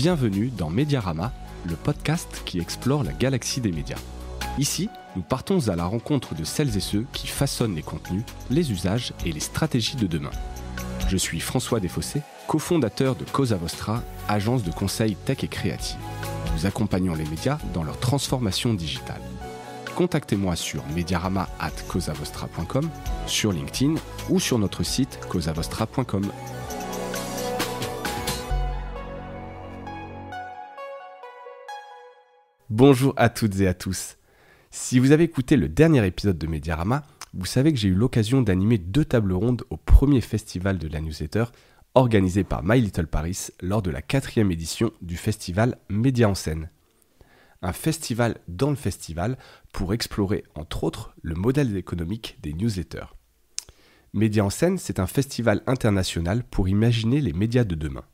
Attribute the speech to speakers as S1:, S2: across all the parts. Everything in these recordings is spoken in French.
S1: Bienvenue dans Mediarama, le podcast qui explore la galaxie des médias. Ici, nous partons à la rencontre de celles et ceux qui façonnent les contenus, les usages et les stratégies de demain. Je suis François Desfossés, cofondateur de Cosa Vostra, agence de conseil tech et créative. Nous accompagnons les médias dans leur transformation digitale. Contactez-moi sur mediarama@cosavostra.com, sur LinkedIn ou sur notre site cosavostra.com. Bonjour à toutes et à tous. Si vous avez écouté le dernier épisode de Mediarama, vous savez que j'ai eu l'occasion d'animer 2 tables rondes au premier festival de la newsletter organisé par My Little Paris lors de la 4e édition du festival Média en scène. Un festival dans le festival pour explorer, entre autres, le modèle économique des newsletters. Média en scène, c'est un festival international pour imaginer les médias de demain,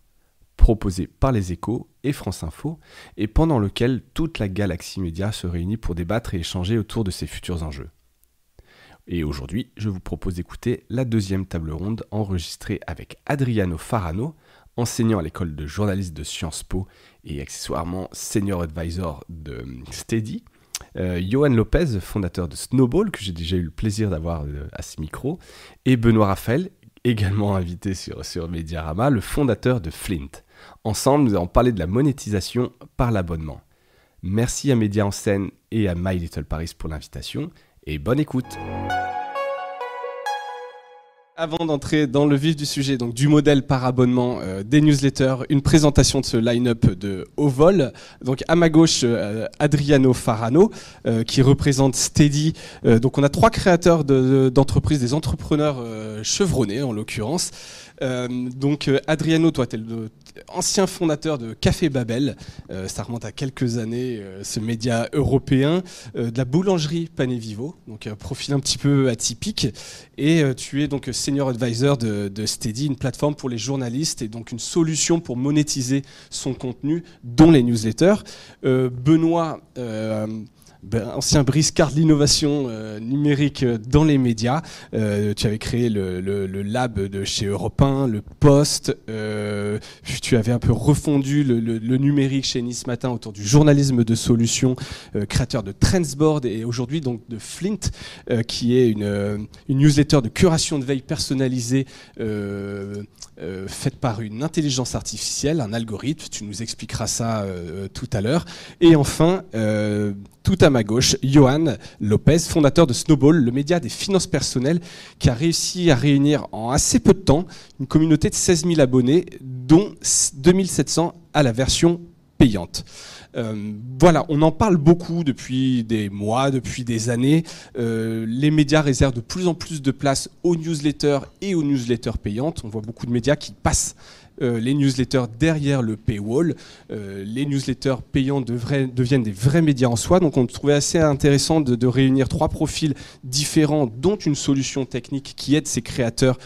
S1: proposé par Les Échos et France Info, et pendant lequel toute la galaxie média se réunit pour débattre et échanger autour de ses futurs enjeux. Et aujourd'hui, je vous propose d'écouter la 2e table ronde enregistrée avec Adriano Farano, enseignant à l'école de journalisme de Sciences Po et accessoirement senior advisor de Steady, Johan Lopez, fondateur de Snowball, que j'ai déjà eu le plaisir d'avoir à ce micro, et Benoît Raphaël, également invité sur Mediarama, le fondateur de Flint. Ensemble, nous allons parler de la monétisation par l'abonnement. Merci à Média en scène et à My Little Paris pour l'invitation, et bonne écoute. Avant d'entrer dans le vif du sujet, donc du modèle par abonnement des newsletters, une présentation de ce line-up de haut vol. Donc à ma gauche, Adriano Farano, qui représente Steady. Donc on a 3 créateurs d'entreprises, des entrepreneurs chevronnés en l'occurrence. Donc Adriano, toi, tu es l'ancien fondateur de Café Babel. Ça remonte à quelques années, ce média européen. De la boulangerie Pané Vivo, donc un profil un petit peu atypique. Et tu es donc senior advisor de Steady, une plateforme pour les journalistes et donc une solution pour monétiser son contenu, dont les newsletters. Benoît, ancien briscard de l'innovation numérique dans les médias. Tu avais créé le lab de chez Europe 1, le Post. Tu avais un peu refondu le numérique chez Nice Matin autour du journalisme de solutions, créateur de Trendsboard et aujourd'hui donc de Flint, qui est une newsletter de curation de veille personnalisée faite par une intelligence artificielle, un algorithme. Tu nous expliqueras ça tout à l'heure. Et enfin, tout à ma gauche, Johan Lopez, fondateur de Snowball, le média des finances personnelles, qui a réussi à réunir en assez peu de temps une communauté de 16 000 abonnés, dont 2700 à la version payante. Voilà, on en parle beaucoup depuis des mois, depuis des années. Les médias réservent de plus en plus de place aux newsletters et aux newsletters payantes. On voit beaucoup de médias qui passent les newsletters derrière le paywall. Les newsletters payants deviennent des vrais médias en soi. Donc on trouvait assez intéressant de réunir 3 profils différents, dont une solution technique qui aide ces créateurs,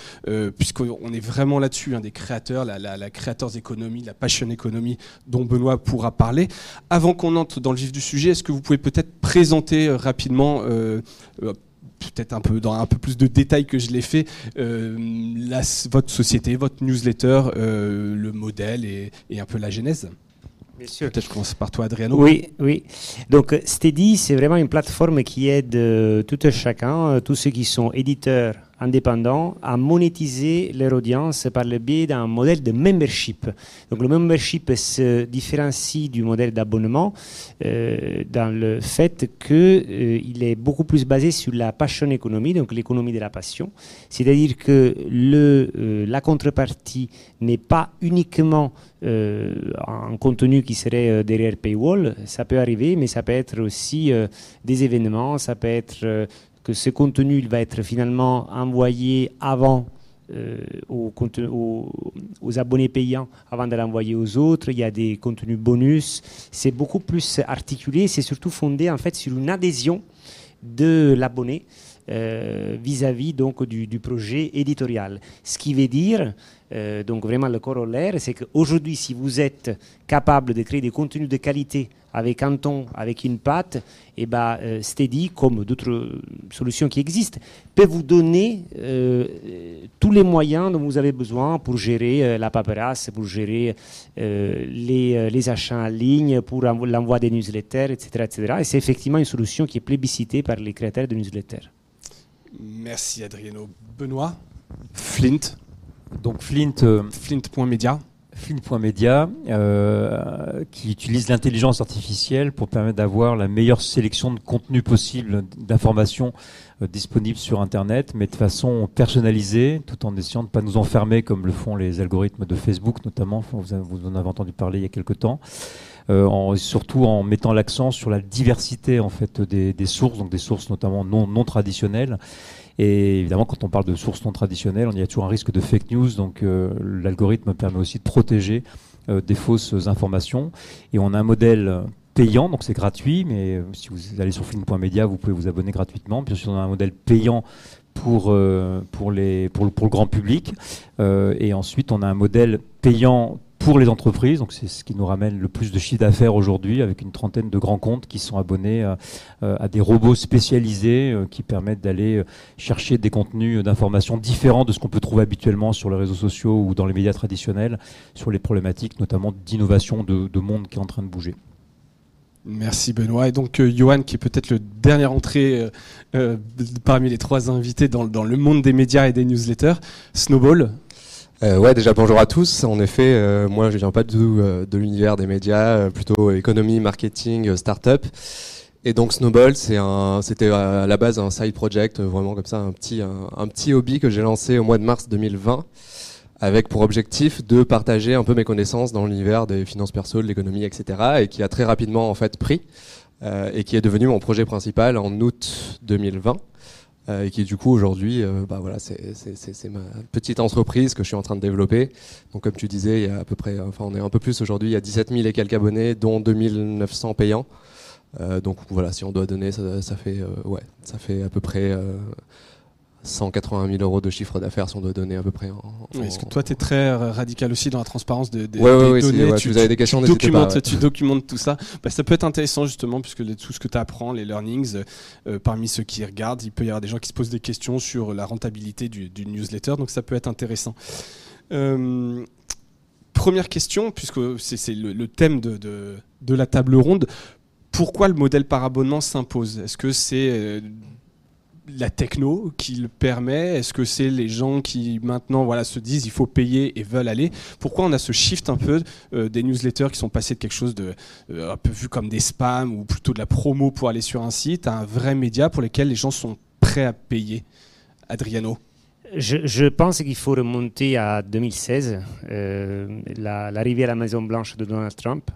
S1: puisqu'on est vraiment là-dessus, des créateurs, la creators economy, la passion economy, dont Benoît pourra parler. Avant qu'on entre dans le vif du sujet, est-ce que vous pouvez peut-être présenter rapidement peut-être dans un peu plus de détails que je l'ai fait, votre société, votre newsletter, le modèle et un peu la genèse.
S2: Bien sûr.
S1: Peut-être je commence par toi, Adriano.
S2: Oui. Donc Steady, c'est vraiment une plateforme qui aide tout et chacun, tous ceux qui sont éditeurs indépendants, à monétiser leur audience par le biais d'un modèle de membership. Donc le membership se différencie du modèle d'abonnement dans le fait qu'il est beaucoup plus basé sur la passion economy, donc l'économie de la passion. C'est-à-dire que la contrepartie n'est pas uniquement un contenu qui serait derrière paywall. Ça peut arriver, mais ça peut être aussi des événements, ça peut être que ce contenu il va être finalement envoyé avant aux abonnés payants avant de l'envoyer aux autres. Il y a des contenus bonus. C'est beaucoup plus articulé. C'est surtout fondé en fait sur une adhésion de l'abonné vis-à-vis donc du projet éditorial. Ce qui veut dire, donc vraiment le corollaire, c'est qu'aujourd'hui, si vous êtes capable de créer des contenus de qualité avec un ton, avec une patte, et Steady, comme d'autres solutions qui existent, peut vous donner tous les moyens dont vous avez besoin pour gérer la paperasse, pour gérer les achats en ligne, pour l'envoi des newsletters, etc., etc. Et c'est effectivement une solution qui est plébiscitée par les créateurs de newsletters.
S1: Merci Adriano. Benoît, Flint.
S3: Donc Flint,
S1: Flint.media.
S3: Flint.media, qui utilise l'intelligence artificielle pour permettre d'avoir la meilleure sélection de contenu possible, d'informations disponibles sur Internet, mais de façon personnalisée, tout en essayant de ne pas nous enfermer comme le font les algorithmes de Facebook notamment, vous en avez entendu parler il y a quelques temps. Surtout en mettant l'accent sur la diversité en fait des sources, donc des sources notamment non traditionnelles. Et évidemment, quand on parle de sources non traditionnelles, il y a toujours un risque de fake news, donc l'algorithme permet aussi de protéger des fausses informations. Et on a un modèle payant, donc c'est gratuit, mais si vous allez sur Flint.media, vous pouvez vous abonner gratuitement. Puis ensuite, on a un modèle payant pour le grand public. Et ensuite, on a un modèle payant pour les entreprises, donc c'est ce qui nous ramène le plus de chiffre d'affaires aujourd'hui, avec une trentaine de grands comptes qui sont abonnés à des robots spécialisés qui permettent d'aller chercher des contenus d'information différents de ce qu'on peut trouver habituellement sur les réseaux sociaux ou dans les médias traditionnels, sur les problématiques notamment d'innovation de monde qui est en train de bouger.
S1: Merci Benoît. Et donc Johan, qui est peut-être le dernier entré parmi les trois invités dans le monde des médias et des newsletters, Snowball.
S4: Ouais, déjà bonjour à tous. En effet, moi je viens pas du tout de l'univers des médias, plutôt économie, marketing, start-up. Et donc Snowball, c'était à la base un side project, vraiment comme ça, un petit hobby que j'ai lancé au mois de mars 2020, avec pour objectif de partager un peu mes connaissances dans l'univers des finances perso, de l'économie, etc. Et qui a très rapidement en fait pris, et qui est devenu mon projet principal en août 2020. Et qui du coup aujourd'hui, voilà, c'est ma petite entreprise que je suis en train de développer. Donc comme tu disais, il y a à peu près, on est un peu plus aujourd'hui, il y a 17 000 et quelques abonnés, dont 2900 payants. Donc voilà, si on doit donner, ça fait à peu près 180 000 euros de chiffre d'affaires si on doit donner à peu près.
S1: Est-ce que toi, tu es très radical aussi dans la transparence des données.
S4: Si vous avez des questions, n'hésitez
S1: pas.
S4: Ouais.
S1: Tu documentes tout ça. Ça peut être intéressant justement, puisque tout ce que tu apprends, les learnings, parmi ceux qui regardent, il peut y avoir des gens qui se posent des questions sur la rentabilité du newsletter, donc ça peut être intéressant. Première question, puisque c'est le thème de la table ronde, pourquoi le modèle par abonnement s'impose ? Est-ce que c'est la techno qui le permet? Est-ce que c'est les gens qui maintenant se disent il faut payer et veulent aller? Pourquoi on a ce shift un peu des newsletters qui sont passés de quelque chose de un peu vu comme des spams ou plutôt de la promo pour aller sur un site à un vrai média pour lequel les gens sont prêts à payer? Adriano?
S2: Je pense qu'il faut remonter à 2016, l'arrivée à la Maison Blanche de Donald Trump.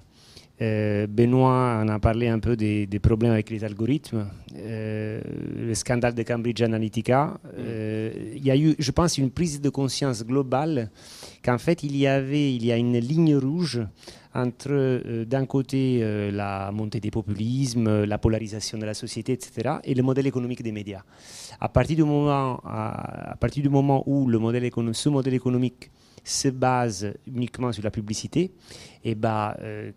S2: Benoît en a parlé un peu des problèmes avec les algorithmes, le scandale de Cambridge Analytica. Il y a eu, je pense, une prise de conscience globale qu'en fait il y a une ligne rouge entre d'un côté la montée des populismes, la polarisation de la société, etc., et le modèle économique des médias. À partir du moment où ce modèle économique se base uniquement sur la publicité, et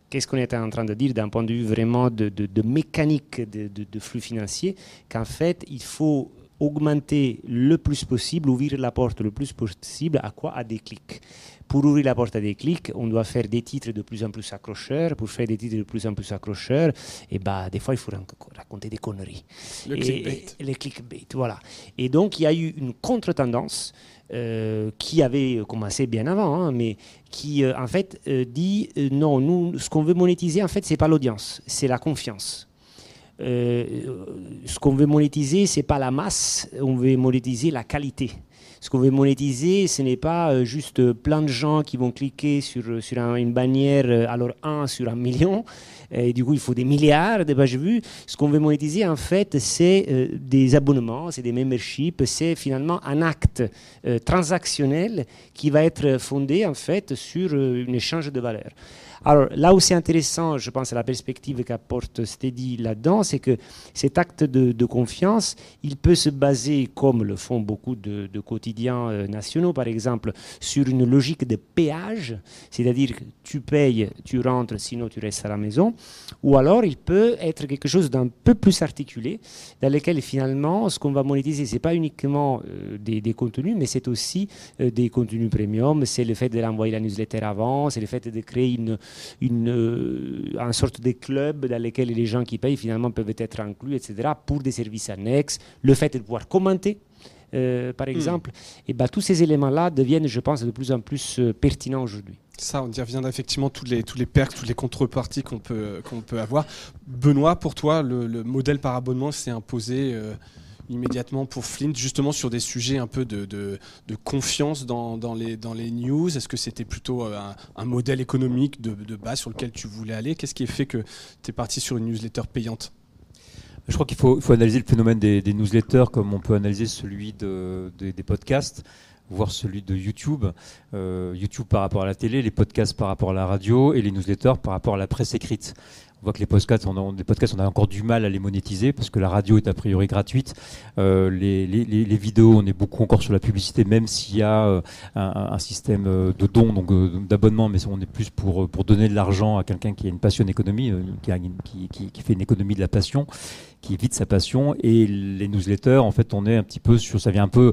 S2: qu'est-ce qu'on est en train de dire d'un point de vue vraiment de mécanique de flux financiers, qu'en fait il faut augmenter le plus possible, ouvrir la porte le plus possible à quoi? À des clics. Pour ouvrir la porte à des clics, on doit faire des titres de plus en plus accrocheurs. Pour faire des titres de plus en plus accrocheurs, des fois il faut raconter des conneries. Les clickbait, voilà. Et donc il y a eu une contre-tendance qui avait commencé bien avant, mais qui en fait dit non, nous, ce qu'on veut monétiser, en fait, c'est pas l'audience, c'est la confiance. Ce qu'on veut monétiser, c'est pas la masse, on veut monétiser la qualité. Ce qu'on veut monétiser, ce n'est pas juste plein de gens qui vont cliquer sur une bannière, alors 1 sur 1 million, Et du coup, il faut des milliards de pages vues. Ce qu'on veut monétiser, en fait, c'est des abonnements, c'est des memberships, c'est finalement un acte transactionnel qui va être fondé, en fait, sur un échange de valeurs. Alors là où c'est intéressant, je pense à la perspective qu'apporte Steady là-dedans, c'est que cet acte de confiance, il peut se baser, comme le font beaucoup de quotidiens nationaux par exemple, sur une logique de péage, c'est-à-dire que tu payes, tu rentres, sinon tu restes à la maison, ou alors il peut être quelque chose d'un peu plus articulé, dans lequel finalement ce qu'on va monétiser, c'est pas uniquement des contenus, mais c'est aussi des contenus premium, c'est le fait de l'envoyer la newsletter avant, c'est le fait de créer une sorte de club dans lequel les gens qui payent finalement peuvent être inclus, etc., pour des services annexes, le fait de pouvoir commenter, par exemple, et ben, tous ces éléments-là deviennent, je pense, de plus en plus pertinents aujourd'hui.
S1: Ça, on y reviendra effectivement, tous les perks, toutes les contreparties qu'on peut avoir. Benoît, pour toi, le modèle par abonnement s'est imposé immédiatement pour Flint, justement sur des sujets un peu de confiance dans les news. Est-ce que c'était plutôt un modèle économique de base sur lequel tu voulais aller? Qu'est-ce qui a fait que tu es parti sur une newsletter payante?
S3: Je crois qu'il faut analyser le phénomène des newsletters comme on peut analyser celui des podcasts, voire celui de YouTube. YouTube par rapport à la télé, les podcasts par rapport à la radio et les newsletters par rapport à la presse écrite. On voit que les podcasts, on a encore du mal à les monétiser parce que la radio est a priori gratuite. Les vidéos, on est beaucoup encore sur la publicité, même s'il y a un système de dons, donc d'abonnement, mais on est plus pour donner de l'argent à quelqu'un qui a une passion d'économie, qui fait une économie de la passion, qui vit de sa passion. Et les newsletters, en fait, on est un petit peu sur, ça vient un peu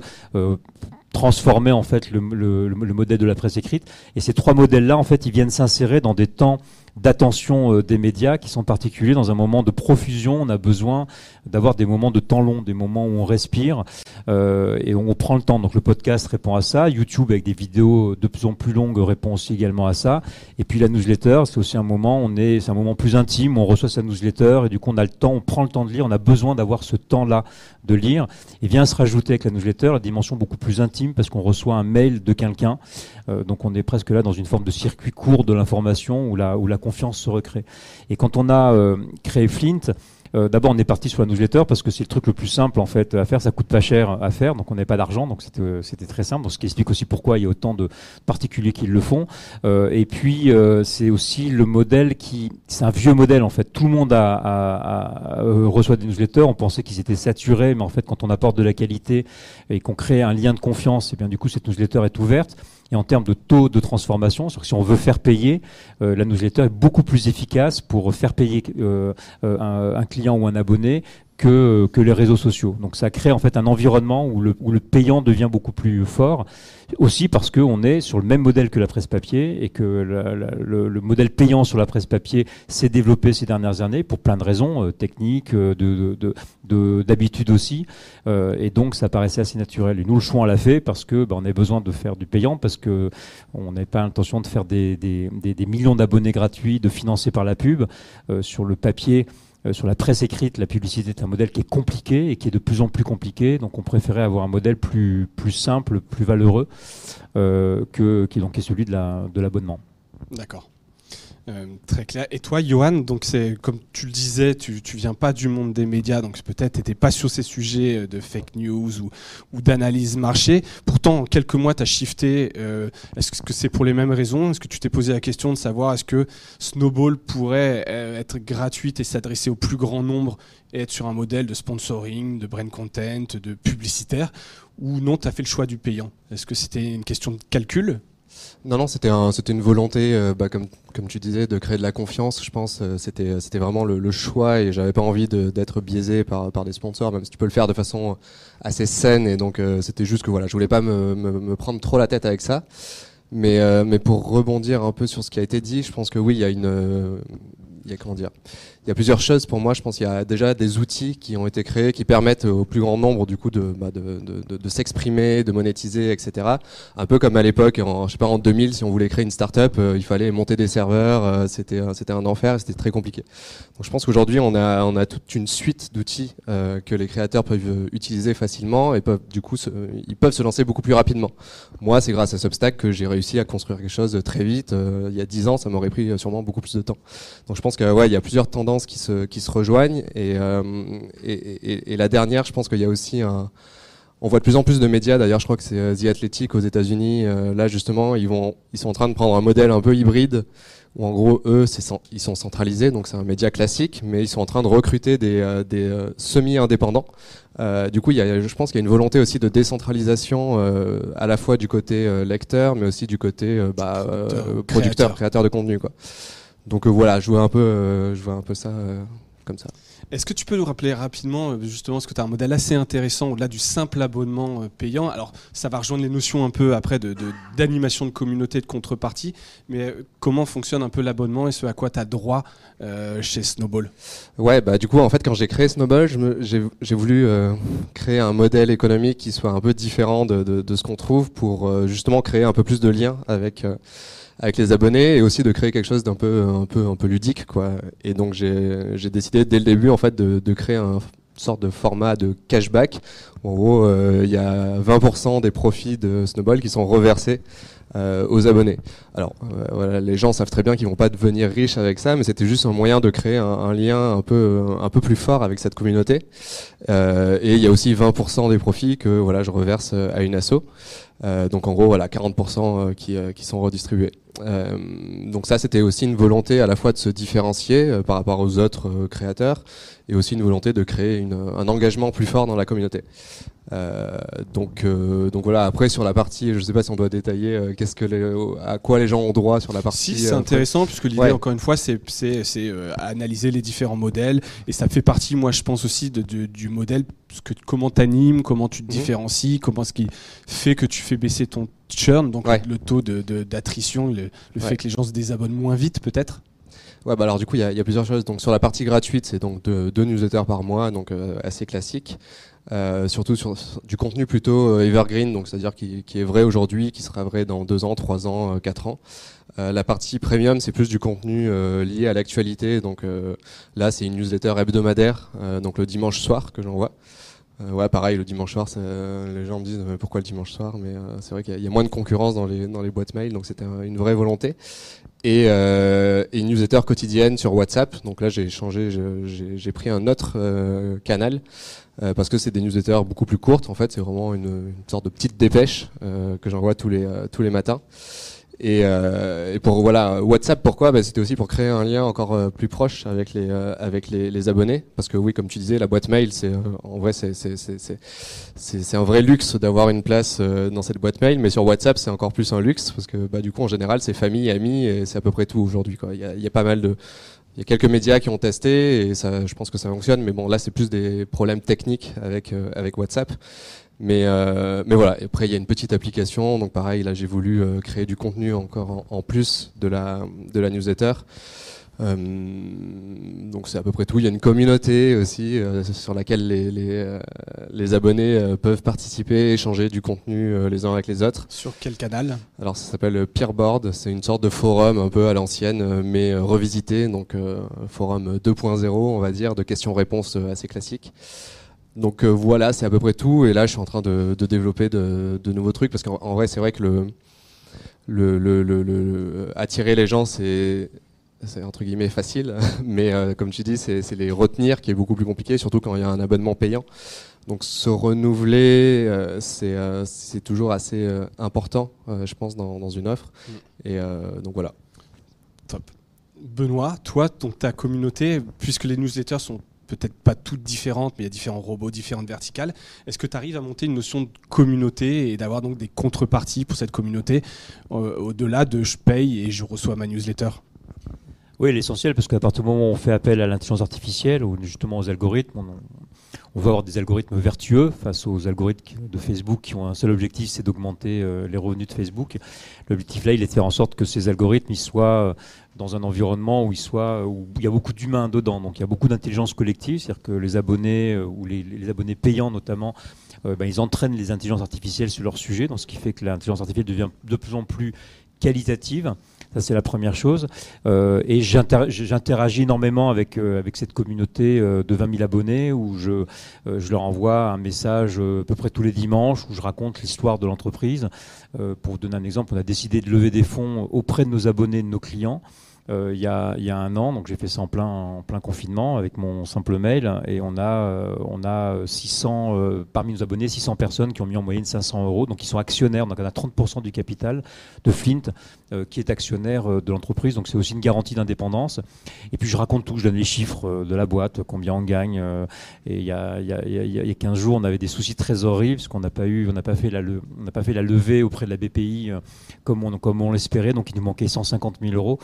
S3: transformer en fait le modèle de la presse écrite. Et ces trois modèles-là, en fait, ils viennent s'insérer dans des temps d'attention des médias qui sont particuliers. Dans un moment de profusion, on a besoin d'avoir des moments de temps long, des moments où on respire et on prend le temps. Donc le podcast répond à ça. YouTube avec des vidéos de plus en plus longues répond aussi également à ça. Et puis la newsletter, c'est aussi un moment, c'est un moment plus intime, on reçoit sa newsletter et du coup on a le temps, on prend le temps de lire, on a besoin d'avoir ce temps-là de lire. Et vient se rajouter avec la newsletter la dimension beaucoup plus intime parce qu'on reçoit un mail de quelqu'un. Donc on est presque là dans une forme de circuit court de l'information où la confiance se recrée. Et quand on a créé Flint, d'abord on est parti sur la newsletter parce que c'est le truc le plus simple en fait à faire, ça coûte pas cher à faire, donc on n'avait pas d'argent, donc c'était très simple, donc ce qui explique aussi pourquoi il y a autant de particuliers qui le font. Et puis c'est aussi le modèle c'est un vieux modèle en fait, tout le monde reçoit des newsletters, on pensait qu'ils étaient saturés, mais en fait quand on apporte de la qualité et qu'on crée un lien de confiance, et bien du coup cette newsletter est ouverte. Et en termes de taux de transformation, si on veut faire payer, la newsletter est beaucoup plus efficace pour faire payer un client ou un abonné que les réseaux sociaux. Donc ça crée en fait un environnement où le payant devient beaucoup plus fort, aussi parce qu'on est sur le même modèle que la presse papier et que le modèle payant sur la presse papier s'est développé ces dernières années pour plein de raisons techniques, d'habitude aussi, et donc ça paraissait assez naturel. Et nous le choix on l'a fait parce que on avait besoin de faire du payant, parce que on n'avait pas l'intention de faire des millions d'abonnés gratuits, de financer par la pub. Sur le papier, sur la presse écrite, la publicité est un modèle qui est compliqué et qui est de plus en plus compliqué. Donc on préférait avoir un modèle plus simple, plus valeureux, qui est celui de l'abonnement.
S1: D'accord. Très clair. Et toi, Johan, donc c'est comme tu le disais, tu viens pas du monde des médias, donc peut-être t'étais pas sur ces sujets de fake news ou d'analyse marché. Pourtant, en quelques mois, tu as shifté. Est-ce que c'est pour les mêmes raisons? Est-ce que tu t'es posé la question de savoir est-ce que Snowball pourrait être gratuite et s'adresser au plus grand nombre et être sur un modèle de sponsoring, de brand content, de publicitaire, ou non, tu as fait le choix du payant? Est-ce que c'était une question de calcul?
S4: Non, c'était une volonté, comme tu disais, de créer de la confiance. Je pense c'était vraiment le choix, et j'avais pas envie d'être biaisé par des sponsors, même si tu peux le faire de façon assez saine. Et donc c'était juste que je voulais pas me prendre trop la tête avec ça. Mais pour rebondir un peu sur ce qui a été dit, je pense que oui, il y a plusieurs choses pour moi. Je pense qu'il y a déjà des outils qui ont été créés qui permettent au plus grand nombre du coup de s'exprimer, de monétiser, etc. Un peu comme à l'époque, en 2000, si on voulait créer une start-up, il fallait monter des serveurs, c'était un enfer et c'était très compliqué. Donc je pense qu'aujourd'hui on a toute une suite d'outils que les créateurs peuvent utiliser facilement et ils peuvent se lancer beaucoup plus rapidement. Moi, c'est grâce à Substack que j'ai réussi à construire quelque chose très vite. Il y a 10 ans, ça m'aurait pris sûrement beaucoup plus de temps. Donc je pense que ouais, il y a plusieurs tendances qui se rejoignent et la dernière, je pense qu'il y a aussi on voit de plus en plus de médias. D'ailleurs, je crois que c'est The Athletic aux États-Unis. Là, justement, ils sont en train de prendre un modèle un peu hybride où, en gros, eux, ils sont centralisés, donc c'est un média classique, mais ils sont en train de recruter des semi-indépendants. Du coup, je pense qu'il y a une volonté aussi de décentralisation, à la fois du côté lecteur, mais aussi du côté producteur, créateur de contenu, quoi. Donc voilà, je vois un peu ça comme ça.
S1: Est-ce que tu peux nous rappeler rapidement, justement, parce que tu as un modèle assez intéressant au-delà du simple abonnement payant. Alors, ça va rejoindre les notions un peu après d'animation de communauté, de contrepartie, mais comment fonctionne un peu l'abonnement et ce à quoi tu as droit chez Snowball?
S4: Ouais, bah du coup, en fait, quand j'ai créé Snowball, j'ai voulu créer un modèle économique qui soit un peu différent de ce qu'on trouve pour justement créer un peu plus de liens avec les abonnés et aussi de créer quelque chose d'un peu ludique, quoi. Et donc j'ai décidé dès le début en fait de créer une sorte de format de cashback. En gros, il y a 20% des profits de Snowball qui sont reversés aux abonnés. Alors voilà, les gens savent très bien qu'ils vont pas devenir riches avec ça, mais c'était juste un moyen de créer un lien un peu plus fort avec cette communauté. Et il y a aussi 20% des profits que voilà je reverse à une asso. Donc en gros voilà 40% qui sont redistribués. Donc ça c'était aussi une volonté à la fois de se différencier par rapport aux autres créateurs et aussi une volonté de créer un engagement plus fort dans la communauté. Donc voilà, après sur la partie, je sais pas si on doit détailler à quoi les gens ont droit sur la partie.
S1: Si, c'est intéressant puisque l'idée encore une fois c'est analyser les différents modèles et ça fait partie, moi je pense aussi du modèle, comment t'animes, comment tu te différencies, comment ce qui fait que tu fais baisser ton churn, donc le taux d'attrition, le fait que les gens se désabonnent moins vite peut-être.
S4: Ouais, bah alors du coup il y a plusieurs choses. Donc sur la partie gratuite, c'est donc deux newsletters par mois, donc assez classique. Surtout sur du contenu plutôt evergreen, donc c'est-à-dire qui est vrai aujourd'hui, qui sera vrai dans 2 ans, 3 ans, 4 ans. La partie premium, c'est plus du contenu lié à l'actualité. Donc là, c'est une newsletter hebdomadaire, donc le dimanche soir que j'envoie. Ouais, pareil, le dimanche soir, les gens me disent pourquoi le dimanche soir, mais c'est vrai qu'il y a moins de concurrence dans les boîtes mail, donc c'était une vraie volonté. Et une newsletter quotidienne sur WhatsApp. Donc là, j'ai pris un autre canal parce que c'est des newsletters beaucoup plus courtes. En fait, c'est vraiment une sorte de petite dépêche que j'envoie tous les matins. Et pour voilà WhatsApp, pourquoi c'était aussi pour créer un lien encore plus proche avec les abonnés, parce que oui, comme tu disais, la boîte mail c'est en vrai c'est un vrai luxe d'avoir une place dans cette boîte mail, mais sur WhatsApp c'est encore plus un luxe parce que du coup en général c'est famille, amis et c'est à peu près tout aujourd'hui, quoi. Il y a pas mal il y a quelques médias qui ont testé et ça, je pense que ça fonctionne, mais bon là c'est plus des problèmes techniques avec WhatsApp. Mais voilà. Et après il y a une petite application, donc pareil là j'ai voulu créer du contenu encore en plus de la newsletter. Donc c'est à peu près tout. Il y a une communauté aussi sur laquelle les abonnés peuvent participer, échanger du contenu les uns avec les autres.
S1: Sur quel canal? Alors
S4: ça s'appelle Peerboard, c'est une sorte de forum un peu à l'ancienne mais revisité, donc forum 2.0 on va dire, de questions-réponses assez classiques. Donc voilà, c'est à peu près tout. Et là, je suis en train de développer de nouveaux trucs parce qu'en vrai, c'est vrai que attirer les gens, c'est entre guillemets facile, mais comme tu dis, c'est les retenir qui est beaucoup plus compliqué, surtout quand il y a un abonnement payant. Donc se renouveler, c'est toujours assez important, je pense, dans une offre. Et donc voilà.
S1: Top. Benoît, toi, ta communauté, puisque les newsletters sont peut-être pas toutes différentes, mais il y a différents robots, différentes verticales. Est-ce que tu arrives à monter une notion de communauté et d'avoir donc des contreparties pour cette communauté au-delà de je paye et je reçois ma newsletter?
S3: Oui, l'essentiel, parce qu'à partir du moment où on fait appel à l'intelligence artificielle ou justement aux algorithmes, on va avoir des algorithmes vertueux face aux algorithmes de Facebook qui ont un seul objectif, c'est d'augmenter les revenus de Facebook. L'objectif là, il est de faire en sorte que ces algorithmes ils soient dans un environnement où il y a beaucoup d'humains dedans. Donc il y a beaucoup d'intelligence collective, c'est-à-dire que les abonnés ou les abonnés payants notamment, ils entraînent les intelligences artificielles sur leur sujet, donc ce qui fait que l'intelligence artificielle devient de plus en plus qualitative. Ça, c'est la première chose. Et j'interagis énormément avec cette communauté de 20 000 abonnés où je leur envoie un message à peu près tous les dimanches où je raconte l'histoire de l'entreprise. Pour vous donner un exemple, on a décidé de lever des fonds auprès de nos abonnés, de nos clients. il y a 1 an, donc j'ai fait ça en plein confinement avec mon simple mail, et on a 600 parmi nos abonnés, 600 personnes qui ont mis en moyenne 500 €, donc ils sont actionnaires, donc on a 30% du capital de Flint qui est actionnaire de l'entreprise, donc c'est aussi une garantie d'indépendance. Et puis je raconte tout, je donne les chiffres de la boîte, combien on gagne, et il y a 15 jours on avait des soucis de trésorerie parce qu'on n'a pas fait la levée auprès de la BPI comme on l'espérait, donc il nous manquait 150 000 €.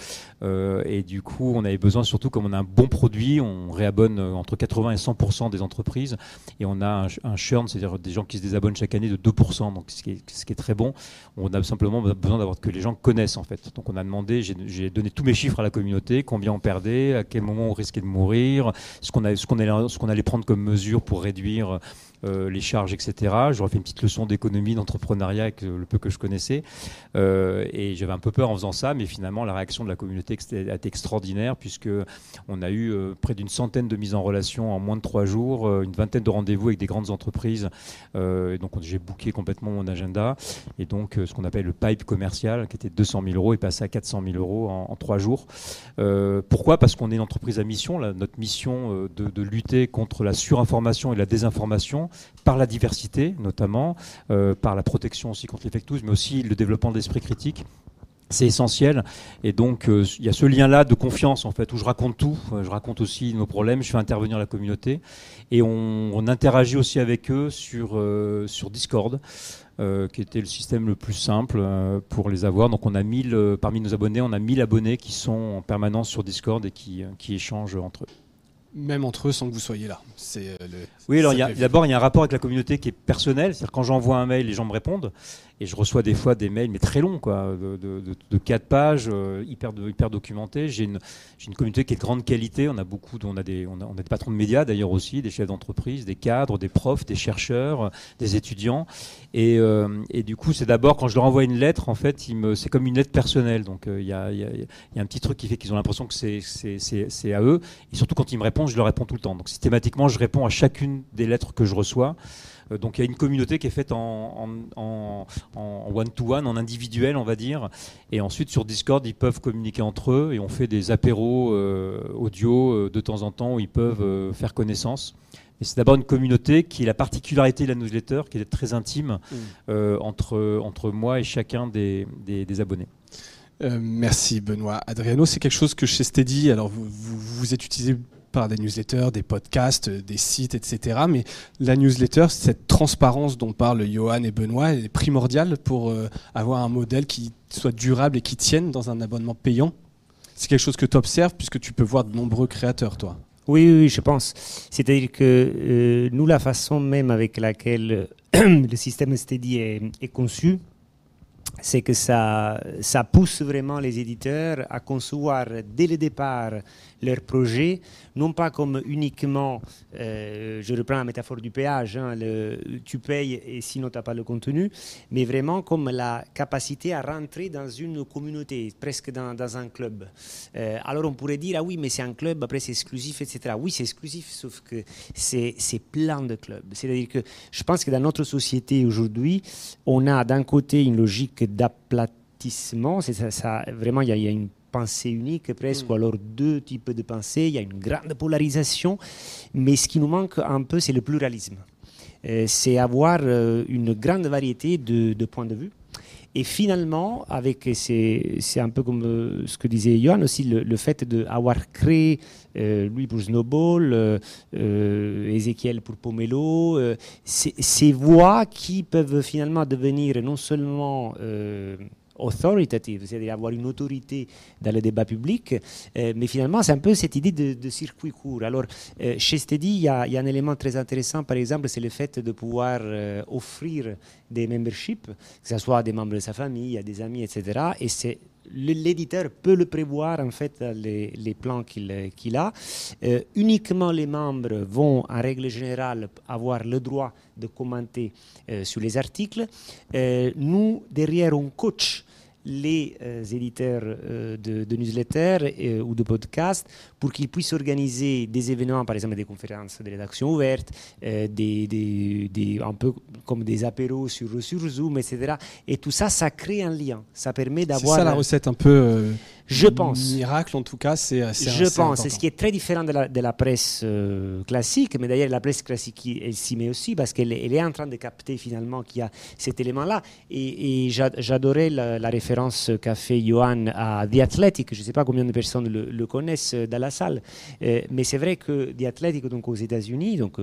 S3: Et du coup, on avait besoin, surtout comme on a un bon produit, on réabonne entre 80 et 100% des entreprises, et on a un churn, c'est-à-dire des gens qui se désabonnent chaque année de 2%, donc ce qui est très bon. On a simplement besoin d'avoir que les gens connaissent en fait. Donc on a demandé, j'ai donné tous mes chiffres à la communauté, combien on perdait, à quel moment on risquait de mourir, ce qu'on allait prendre comme mesure pour réduire les charges, etc. J'aurais fait une petite leçon d'économie, d'entrepreneuriat avec le peu que je connaissais. Et j'avais un peu peur en faisant ça, mais finalement, la réaction de la communauté a été extraordinaire, puisqu'on a eu près d'une centaine de mises en relation en moins de 3 jours, une vingtaine de rendez-vous avec des grandes entreprises. Et donc, j'ai booké complètement mon agenda. Et donc, ce qu'on appelle le pipe commercial, qui était 200 000 € est passé à 400 000 € en 3 jours. Pourquoi ? Parce qu'on est une entreprise à mission. Notre mission de lutter contre la surinformation et la désinformation, par la diversité notamment, par la protection aussi contre les fake news, mais aussi le développement de l'esprit critique. C'est essentiel, et donc il y a ce lien-là de confiance en fait, où je raconte tout, je raconte aussi nos problèmes, je fais intervenir la communauté, et on interagit aussi avec eux sur Discord, qui était le système le plus simple pour les avoir. Donc on a parmi nos abonnés, on a 1000 abonnés qui sont en permanence sur Discord et qui échangent entre eux.
S1: Même entre eux sans que vous soyez là.
S3: Oui, alors d'abord il y a un rapport avec la communauté qui est personnel, c'est-à-dire quand j'envoie un mail, les gens me répondent, et je reçois des fois des mails mais très longs, quoi, de 4 pages, hyper documentés. J'ai une communauté qui est de grande qualité. On a des patrons de médias d'ailleurs aussi, des chefs d'entreprise, des cadres, des profs, des chercheurs, des étudiants, et du coup c'est d'abord quand je leur envoie une lettre, en fait c'est comme une lettre personnelle. Donc il y a un petit truc qui fait qu'ils ont l'impression que c'est à eux, et surtout quand ils me répondent, je leur réponds tout le temps. Donc systématiquement je réponds à chacune des lettres que je reçois. Donc il y a une communauté qui est faite en one-to-one, en individuel on va dire, et ensuite sur Discord ils peuvent communiquer entre eux, et on fait des apéros audio de temps en temps où ils peuvent faire connaissance. Mais c'est d'abord une communauté qui est la particularité de la newsletter, qui est d'être très intime entre moi et chacun des abonnés.
S1: Merci Benoît. Adriano, c'est quelque chose que chez Steady, alors vous êtes utilisé par des newsletters, des podcasts, des sites, etc. Mais la newsletter, cette transparence dont parlent Johan et Benoît, elle est primordiale pour avoir un modèle qui soit durable et qui tienne dans un abonnement payant. C'est quelque chose que tu observes puisque tu peux voir de nombreux créateurs, toi.
S2: Oui, je pense. C'est-à-dire que nous, la façon même avec laquelle le système Steady est conçu, c'est que ça pousse vraiment les éditeurs à concevoir dès le départ leur projet, non pas comme uniquement, je reprends la métaphore du péage, tu payes et sinon tu n'as pas le contenu, mais vraiment comme la capacité à rentrer dans une communauté, presque dans un club. Alors on pourrait dire, ah oui, mais c'est un club, après c'est exclusif, etc. Oui, c'est exclusif, sauf que c'est plein de clubs. C'est-à-dire que je pense que dans notre société aujourd'hui, on a d'un côté une logique d'aplatissement, vraiment il y a une pensée unique presque, ou alors 2 types de pensées, il y a une grande polarisation, mais ce qui nous manque un peu, c'est le pluralisme. C'est avoir une grande variété de points de vue. Et finalement, c'est un peu comme ce que disait Johan aussi, le fait d'avoir créé, lui pour Snowball, Ezekiel pour Pomelo, ces voix qui peuvent finalement devenir non seulement authoritative, c'est-à-dire avoir une autorité dans le débat public, mais finalement c'est un peu cette idée de circuit court. Alors chez Steady, il y a un élément très intéressant, par exemple, c'est le fait de pouvoir offrir des memberships, que ce soit à des membres de sa famille, à des amis, etc. Et l'éditeur peut le prévoir en fait les plans qu'il a. Uniquement les membres vont en règle générale avoir le droit de commenter sur les articles. Nous, derrière, on coach les éditeurs de newsletters ou de podcasts pour qu'ils puissent organiser des événements, par exemple des conférences de rédaction ouvertes, un peu comme des apéros sur Zoom, etc. Et tout ça, ça crée un lien. Ça permet d'avoir...
S1: C'est ça la recette un peu
S2: je pense.
S1: miracle, en tout cas. Je
S2: pense. C'est ce qui est très différent de la presse classique, mais d'ailleurs la presse classique, elle s'y met aussi parce qu'elle est en train de capter finalement qu'il y a cet élément-là. Et j'adorais la référence qu'a fait Johan à The Athletic. Je ne sais pas combien de personnes le connaissent dans la salle, mais c'est vrai que The Athletic, donc aux États-Unis, donc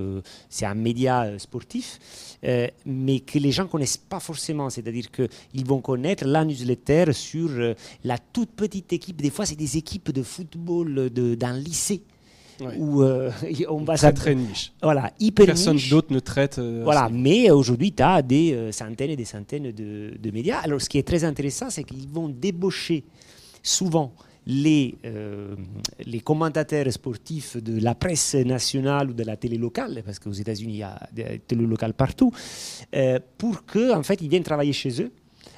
S2: c'est un média sportif, mais que les gens ne connaissent pas forcément. C'est-à-dire qu'ils vont connaître la newsletter sur la toute petite équipe. Des fois, c'est des équipes de football d'un lycée.
S1: Ouais.
S2: Où on va
S1: très niche.
S2: Voilà, hyper
S1: Personne
S2: niche.
S1: d'autre ne traite.
S2: Voilà, mais aujourd'hui, tu as des centaines et des centaines de médias. Alors, ce qui est très intéressant, c'est qu'ils vont débaucher souvent les commentateurs sportifs de la presse nationale ou de la télé locale, parce qu'aux États-Unis, il y a des télé locales partout, pour qu'en fait, ils viennent travailler chez eux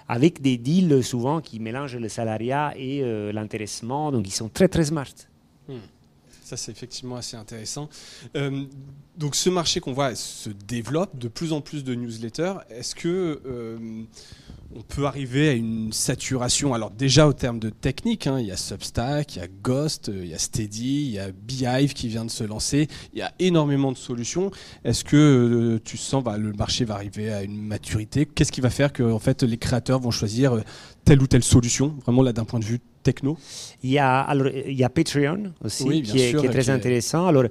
S2: avec des deals souvent qui mélangent le salariat et l'intéressement. Donc, ils sont très, très smart.
S1: Ça, c'est effectivement assez intéressant. Donc, ce marché qu'on voit se développe, de plus en plus de newsletters. Est-ce que on peut arriver à une saturation? Alors, déjà, au terme de technique, il y a Substack, il y a Ghost, il y a Steady, il y a Beehive qui vient de se lancer. Il y a énormément de solutions. Est-ce que tu sens que le marché va arriver à une maturité? Qu'est-ce qui va faire que en fait, les créateurs vont choisir telle ou telle solution, vraiment là d'un point de vue techno?
S2: Il y a Patreon aussi,
S1: oui,
S2: qui est très intéressant. Alors,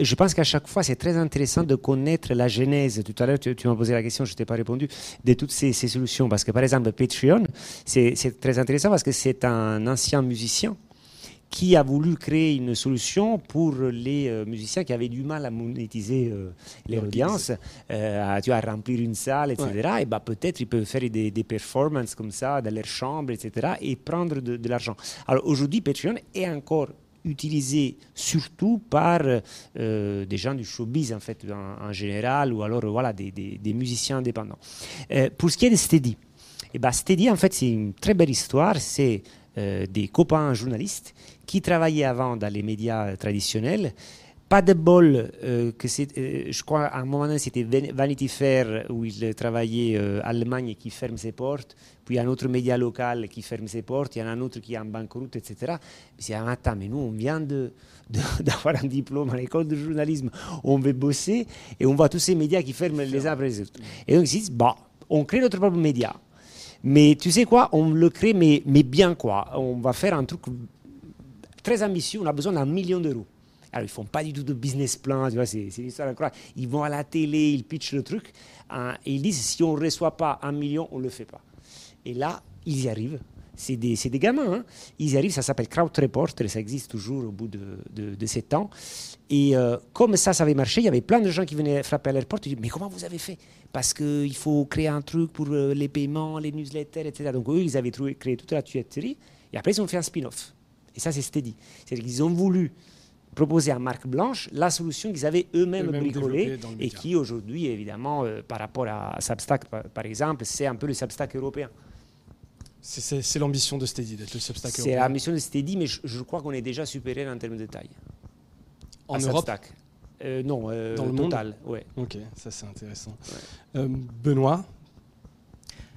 S2: je pense qu'à chaque fois, c'est très intéressant de connaître la genèse. Tout à l'heure, tu m'as posé la question, je ne t'ai pas répondu, de toutes ces solutions. Parce que, par exemple, Patreon, c'est très intéressant parce que c'est un ancien musicien qui a voulu créer une solution pour les musiciens qui avaient du mal à monétiser les audiences, à remplir une salle, etc. Ouais. Et peut-être ils peuvent faire des performances comme ça dans leur chambre, etc. et prendre de l'argent. Alors aujourd'hui, Patreon est encore utilisé surtout par des gens du showbiz en fait en général, ou alors des musiciens indépendants. Pour ce qui est de Steady, Steady en fait c'est une très belle histoire. C'est des copains journalistes qui travaillaient avant dans les médias traditionnels. Pas de bol, je crois à un moment donné c'était Vanity Fair où ils travaillaient Allemagne qui ferme ses portes, puis il y a un autre média local qui ferme ses portes, il y en a un autre qui est en banqueroute, etc. C'est attends, mais nous on vient d'avoir un diplôme à l'école de journalisme, on veut bosser et on voit tous ces médias qui ferment les uns après les autres. Et donc ils disent, on crée notre propre média. Mais tu sais quoi, on le crée, mais bien quoi. On va faire un truc très ambitieux, on a besoin d'1 million d'euros. Alors, ils ne font pas du tout de business plan, tu vois, c'est une histoire incroyable. Ils vont à la télé, ils pitchent le truc, et ils disent, si on ne reçoit pas 1 million, on ne le fait pas. Et là, ils y arrivent. C'est des gamins, ils y arrivent, ça s'appelle Crowd Reporter, ça existe toujours au bout de 7 ans. Et comme ça avait marché, il y avait plein de gens qui venaient frapper à leur porte, ils disaient, mais comment vous avez fait? Parce qu'il faut créer un truc pour les paiements, les newsletters, etc. Donc eux, ils avaient créé toute la tuyauterie, et après ils ont fait un spin-off. Et ça, c'est Steady. C'est-à-dire qu'ils ont voulu proposer à marque blanche la solution qu'ils avaient eux-mêmes bricolée et qui aujourd'hui, évidemment, par rapport à Substack, par exemple, c'est un peu le Substack européen.
S1: C'est l'ambition de Steady, d'être le Substack européen.
S2: C'est l'ambition de Steady, mais je crois qu'on est déjà supérieur en termes de taille.
S1: En Europe
S2: non,
S1: dans le
S2: total,
S1: monde.
S2: Ouais.
S1: Ok, ça c'est intéressant. Ouais. Benoît?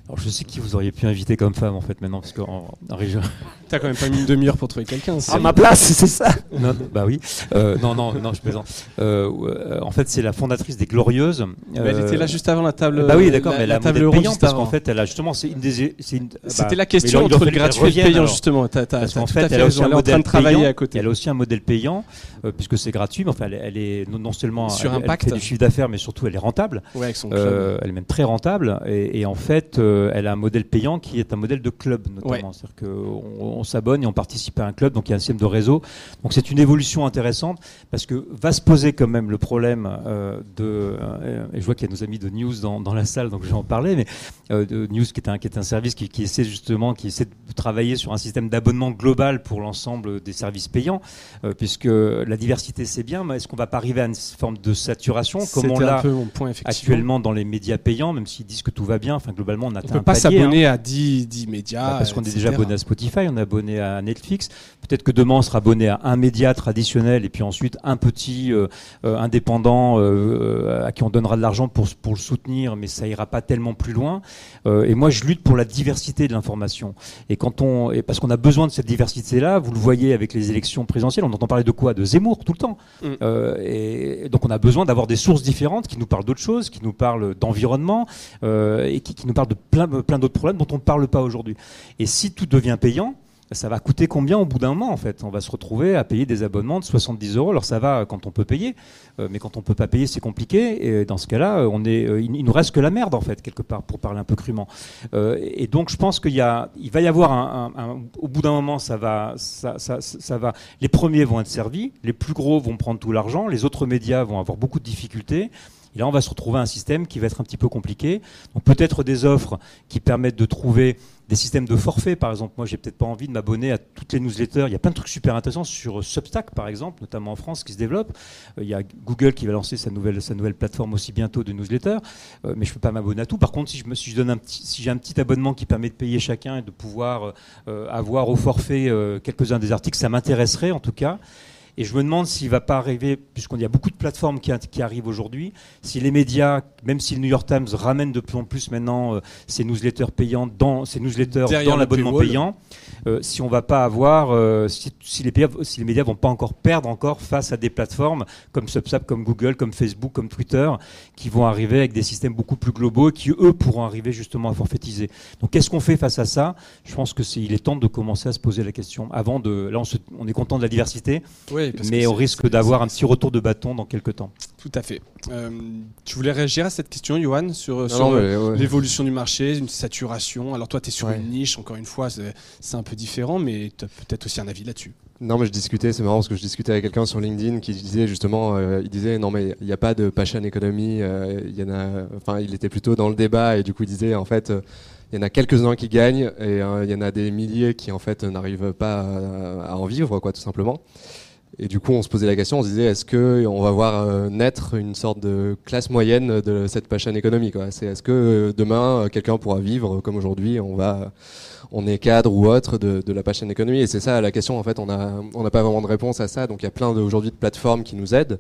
S3: Alors je sais qui vous auriez pu inviter comme femme en fait maintenant, parce qu'en région...
S1: T'as quand même pas mis une demi-heure pour trouver quelqu'un.
S2: À ma place, c'est ça?
S3: Non, bah oui. Non, je plaisante. En fait, c'est la fondatrice des Glorieuses.
S1: Elle était là juste avant la table.
S3: Bah oui, d'accord, mais elle a un modèle payant parce qu'en
S1: avant.
S3: fait, elle a justement,
S1: C'était la question entre le gratuit et le payant justement.
S3: Parce qu'en fait, elle a aussi un modèle payant. À côté. Elle a aussi un modèle payant puisque c'est gratuit, mais enfin, elle est non seulement
S1: sur
S3: elle fait du chiffre d'affaires, mais surtout elle est rentable.
S1: Ouais, avec son club.
S3: Elle est même très rentable et en fait, elle a un modèle payant qui est un modèle de club notamment. Ouais. C'est-à-dire qu'on s'abonne et on participe à un club, donc il y a un système de réseau. Donc c'est une évolution intéressante parce que va se poser quand même le problème et je vois qu'il y a nos amis de News dans la salle, donc je vais en parler, mais de News qui est un service qui essaie de travailler sur un système d'abonnement global pour l'ensemble des services payants, puisque la diversité c'est bien, mais est-ce qu'on va pas arriver à une forme de saturation comme on l'a actuellement dans les médias payants, même s'ils disent que tout va bien, enfin globalement on atteint
S1: On ne peut
S3: un
S1: pas
S3: palier,
S1: s'abonner à 10 médias.
S3: parce qu'on est
S1: etc.
S3: déjà abonné à Spotify, on est abonné à Netflix. Peut-être que demain on sera abonné à un média traditionnel et puis ensuite un petit indépendant à qui on donnera de l'argent pour le soutenir, mais ça ira pas tellement plus loin. Et moi je lutte pour la diversité de l'information. Et parce qu'on a besoin de cette diversité-là, vous le voyez avec les élections présidentielles, on entend parler de quoi ? De Zemmour tout le temps. Et donc on a besoin d'avoir des sources différentes qui nous parlent d'autres choses, qui nous parlent d'environnement et qui nous parlent de plein d'autres problèmes dont on ne parle pas aujourd'hui. Et si tout devient payant, ça va coûter combien au bout d'un moment en fait ? On va se retrouver à payer des abonnements de 70 €. Alors ça va quand on peut payer, mais quand on peut pas payer, c'est compliqué. Et dans ce cas-là, il nous reste que la merde en fait quelque part, pour parler un peu crûment. Et donc je pense il va y avoir au bout d'un moment, ça va. Les premiers vont être servis, les plus gros vont prendre tout l'argent, les autres médias vont avoir beaucoup de difficultés. Et là, on va se retrouver un système qui va être un petit peu compliqué. Donc peut-être des offres qui permettent de trouver des systèmes de forfait, par exemple. Moi, j'ai peut-être pas envie de m'abonner à toutes les newsletters. Il y a plein de trucs super intéressants sur Substack, par exemple, notamment en France, qui se développe. Il y a Google qui va lancer sa nouvelle plateforme aussi bientôt de newsletters. Mais je peux pas m'abonner à tout. Par contre, si j'ai un petit abonnement qui permet de payer chacun et de pouvoir avoir au forfait quelques-uns des articles, ça m'intéresserait en tout cas. Et je me demande s'il ne va pas arriver, puisqu'il y a beaucoup de plateformes qui arrivent aujourd'hui, si les médias, même si le New York Times ramène de plus en plus maintenant ses newsletters payantes dans l'abonnement payant, si on va pas avoir, si les médias vont pas encore perdre face à des plateformes comme Substack, comme Google, comme Facebook, comme Twitter, qui vont arriver avec des systèmes beaucoup plus globaux et qui eux pourront arriver justement à forfaitiser. Donc qu'est-ce qu'on fait face à ça ? Je pense il est temps de commencer à se poser la question. Là, on est content de la diversité.
S1: Oui,
S3: mais on risque d'avoir un petit retour de bâton dans quelques temps.
S1: Tout à fait. Tu voulais réagir à cette question, Johan, sur l'évolution du marché, une saturation. Alors toi, tu es sur une niche, encore une fois, c'est un peu différent, mais tu as peut-être aussi un avis là-dessus.
S4: Non, mais c'est marrant parce que je discutais avec quelqu'un sur LinkedIn qui disait justement, non mais il n'y a pas de passion economy, il était plutôt dans le débat et du coup il disait en fait, il y en a quelques-uns qui gagnent et il y en a des milliers qui en fait n'arrivent pas à en vivre, quoi, tout simplement. Et du coup, on se posait la question, on se disait, est-ce qu'on va voir naître une sorte de classe moyenne de cette passion économique, quoi ? Est-ce que demain, quelqu'un pourra vivre comme aujourd'hui, on est cadre ou autre de la passion économie ? Et c'est ça la question, en fait, on n'a pas vraiment de réponse à ça. Donc il y a plein aujourd'hui de plateformes qui nous aident,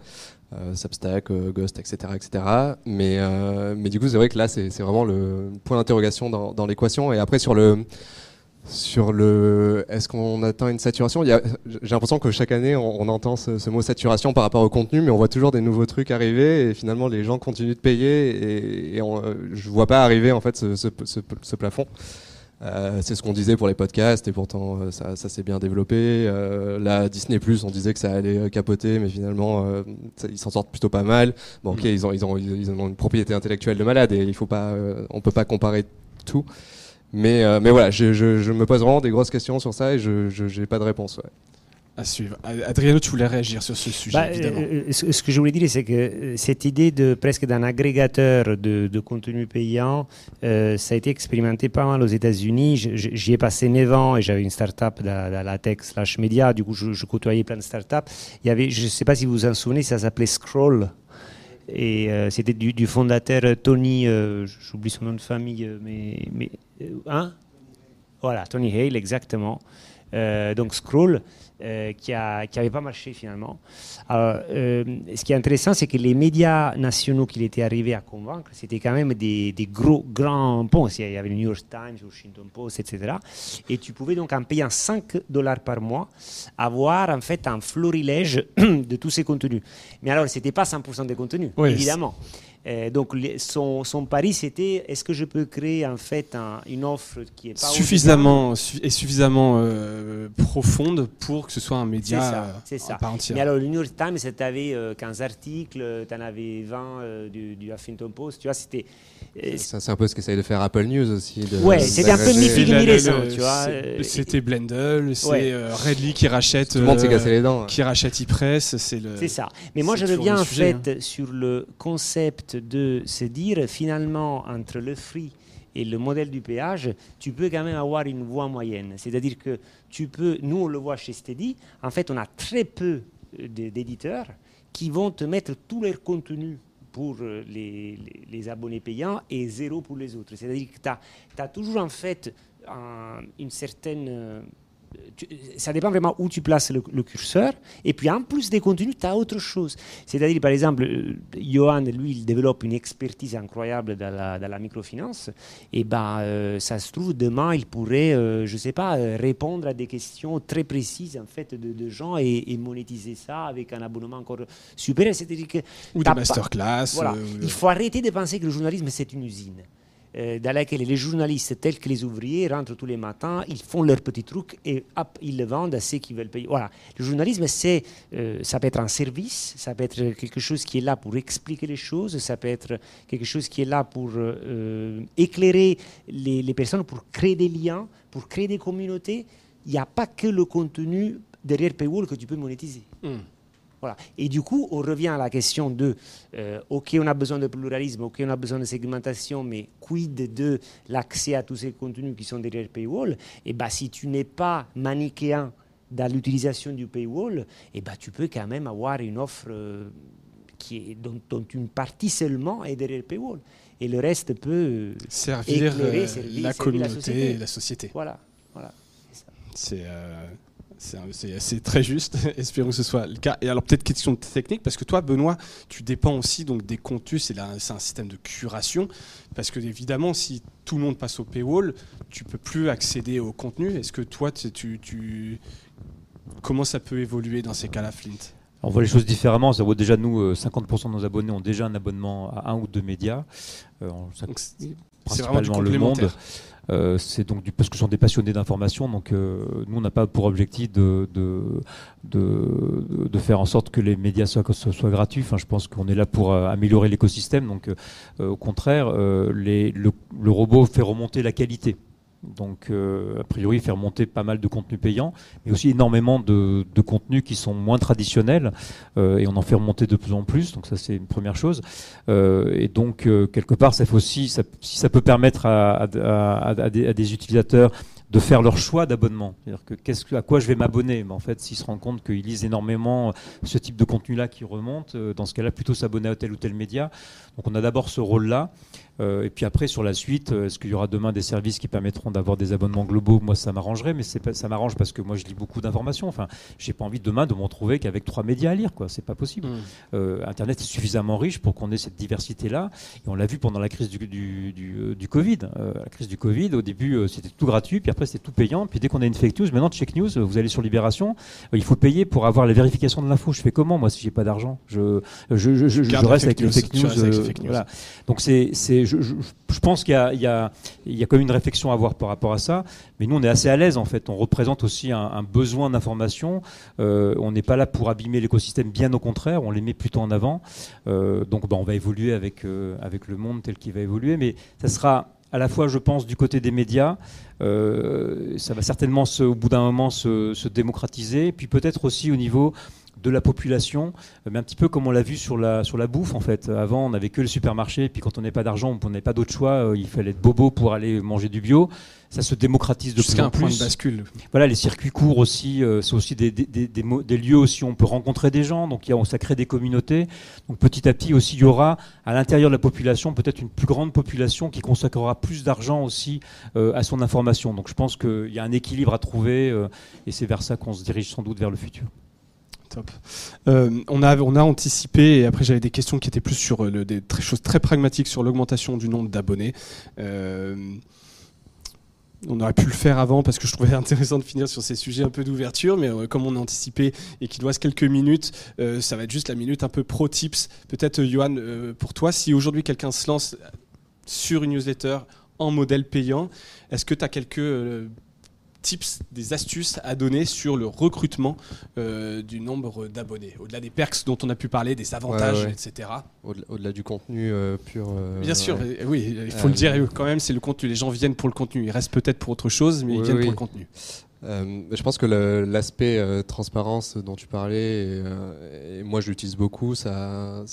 S4: Substack, Ghost, etc., etc. Mais du coup, c'est vrai que là, c'est vraiment le point d'interrogation dans l'équation. Et après, sur le est-ce qu'on atteint une saturation ? J'ai l'impression que chaque année on entend ce mot saturation par rapport au contenu, mais on voit toujours des nouveaux trucs arriver et finalement les gens continuent de payer et je vois pas arriver en fait ce plafond. C'est ce qu'on disait pour les podcasts et pourtant ça s'est bien développé. Là, Disney+, on disait que ça allait capoter, mais finalement ils s'en sortent plutôt pas mal. Bon, ok, ils ont une propriété intellectuelle de malade et on peut pas comparer tout. Mais voilà, je me pose vraiment des grosses questions sur ça et je n'ai pas de réponse. Ouais.
S1: À suivre. Adriano, tu voulais réagir sur ce sujet, évidemment.
S2: Ce que je voulais dire, c'est que cette idée presque d'un agrégateur de contenu payant, ça a été expérimenté pas mal aux États-Unis. J'y ai passé 9 ans et j'avais une start-up dans la tech/média. Du coup, je côtoyais plein de start-up. Il y avait, je ne sais pas si vous vous en souvenez, ça s'appelait Scroll. Et c'était du fondateur Tony, j'oublie son nom de famille, voilà, Tony Hale, exactement. Donc Scroll, qui n'avait pas marché finalement. Alors, ce qui est intéressant, c'est que les médias nationaux qu'il était arrivé à convaincre, c'était quand même des grands ponts. Il y avait le New York Times, le Washington Post, etc. Et tu pouvais donc, en payant $5 par mois, avoir en fait un florilège de tous ces contenus. Mais alors, ce n'était pas 100% des contenus, évidemment. Donc son pari, c'était est-ce que je peux créer en fait une offre qui est pas
S1: suffisamment profonde pour que ce soit un média
S2: c'est ça.
S1: à part entière.
S2: Mais alors le New York Times, tu avais 15 articles, tu en avais 20 du Huffington Post, tu vois, c'était...
S4: C'est un peu ce qu'essaye de faire Apple News aussi.
S2: C'était un peu mi-figue, tu vois.
S1: C'était Blendle, c'est Redley qui rachète...
S4: Tout le monde s'est cassé les dents.
S1: Qui rachète ePress, c'est ça.
S2: Mais moi, je reviens en fait sur le concept de se dire, finalement, entre le free et le modèle du péage, tu peux quand même avoir une voie moyenne. C'est-à-dire que nous on le voit chez Steady, en fait on a très peu d'éditeurs qui vont te mettre tous leurs contenus pour les abonnés payants et 0 pour les autres. C'est-à-dire que tu as toujours en fait une certaine... ça dépend vraiment où tu places le curseur. Et puis en plus des contenus, tu as autre chose. C'est-à-dire, par exemple, Johan, lui, il développe une expertise incroyable dans la microfinance. Et ça se trouve, demain, il pourrait, je ne sais pas, répondre à des questions très précises en fait, de gens et monétiser ça avec un abonnement encore supérieur. C'est-à-dire que
S5: ou des masterclass.
S2: Voilà. Il faut arrêter de penser que le journalisme, c'est une usine. Dans laquelle les journalistes, tels que les ouvriers, rentrent tous les matins, ils font leurs petits trucs et hop, ils le vendent à ceux qui veulent payer. Voilà. Le journalisme, ça peut être un service, ça peut être quelque chose qui est là pour expliquer les choses, ça peut être quelque chose qui est là pour éclairer les personnes, pour créer des liens, pour créer des communautés. Il n'y a pas que le contenu derrière Paywall que tu peux monétiser. Voilà. Et du coup, on revient à la question de OK, on a besoin de pluralisme, OK, on a besoin de segmentation, mais quid de l'accès à tous ces contenus qui sont derrière Paywall? Et si tu n'es pas manichéen dans l'utilisation du Paywall, tu peux quand même avoir une offre dont une partie seulement est derrière Paywall. Et le reste peut
S5: servir la communauté
S2: et
S5: la société.
S2: Voilà. C'est ça.
S5: C'est très juste, espérons que ce soit le cas. Et alors peut-être question technique, parce que toi, Benoît, tu dépends aussi donc, des contenus, c'est un système de curation, parce que évidemment, si tout le monde passe au paywall, tu ne peux plus accéder au contenu. Est-ce que toi, comment ça peut évoluer dans ces cas-là, Flint ?
S3: On voit les choses différemment. Ça vaut déjà, nous, 50% de nos abonnés ont déjà un abonnement à un ou deux médias.
S5: C'est vraiment du complémentaire.
S3: Le Monde. C'est donc parce que ce sont des passionnés d'information, donc nous on n'a pas pour objectif de faire en sorte que les médias soient gratuits. Enfin, je pense qu'on est là pour améliorer l'écosystème. Donc au contraire, le robot fait remonter la qualité. Donc, a priori, faire monter pas mal de contenus payants, mais aussi énormément de contenus qui sont moins traditionnels, et on en fait remonter de plus en plus. Donc, ça, c'est une première chose. Et donc, quelque part, ça fait aussi, si ça peut permettre à des utilisateurs de faire leur choix d'abonnement. C'est-à-dire à quoi je vais m'abonner. Mais en fait, s'ils se rendent compte qu'ils lisent énormément ce type de contenu-là qui remonte, dans ce cas-là, plutôt s'abonner à tel ou tel média. Donc, on a d'abord ce rôle-là. Et puis après, sur la suite, est-ce qu'il y aura demain des services qui permettront d'avoir des abonnements globaux? Moi, ça m'arrangerait, mais ça m'arrange parce que moi, je lis beaucoup d'informations. Enfin, j'ai pas envie demain de me retrouver qu'avec 3 médias à lire, quoi. C'est pas possible. Internet est suffisamment riche pour qu'on ait cette diversité-là. Et on l'a vu pendant la crise du Covid. La crise du Covid, au début, c'était tout gratuit, puis après, c'était tout payant. Puis dès qu'on a une fake news, maintenant, Check News, vous allez sur Libération, il faut payer pour avoir la vérification de l'info. Je fais comment, moi, si j'ai pas d'argent? Je reste avec les fake news. Voilà. Donc, je pense qu'il y a quand même une réflexion à avoir par rapport à ça, mais nous on est assez à l'aise en fait, on représente aussi un besoin d'information, on n'est pas là pour abîmer l'écosystème, bien au contraire, on les met plutôt en avant, donc on va évoluer avec le monde tel qu'il va évoluer, mais ça sera à la fois je pense du côté des médias, ça va certainement au bout d'un moment se démocratiser, et puis peut-être aussi au niveau de la population, mais un petit peu comme on l'a vu sur la bouffe en fait. Avant, on n'avait que le supermarché, et puis quand on n'avait pas d'argent, on n'avait pas d'autre choix, il fallait être bobo pour aller manger du bio. Ça se démocratise de plus en plus.
S5: Jusqu'à un point de bascule.
S3: Voilà, les circuits courts aussi, c'est aussi des lieux aussi où on peut rencontrer des gens, donc ça crée des communautés. Donc petit à petit aussi, il y aura à l'intérieur de la population peut-être une plus grande population qui consacrera plus d'argent aussi à son information. Donc je pense qu'il y a un équilibre à trouver, et c'est vers ça qu'on se dirige sans doute vers le futur.
S5: Top. On a anticipé, et après j'avais des questions qui étaient plus sur des choses très pragmatiques sur l'augmentation du nombre d'abonnés. On aurait pu le faire avant parce que je trouvais intéressant de finir sur ces sujets un peu d'ouverture, mais comme on a anticipé et qu'il nous reste quelques minutes, ça va être juste la minute un peu pro tips. Peut-être Johan, pour toi, si aujourd'hui quelqu'un se lance sur une newsletter en modèle payant, est-ce que tu as quelques tips, des astuces à donner sur le recrutement du nombre d'abonnés, au-delà des perks dont on a pu parler, des avantages, etc.
S4: Au-delà du contenu pur.
S5: Bien sûr, oui, il faut le dire quand même, c'est le contenu. Les gens viennent pour le contenu. Ils restent peut-être pour autre chose, mais ils viennent pour le contenu.
S4: Je pense que l'aspect transparence dont tu parlais, et moi je l'utilise beaucoup, ça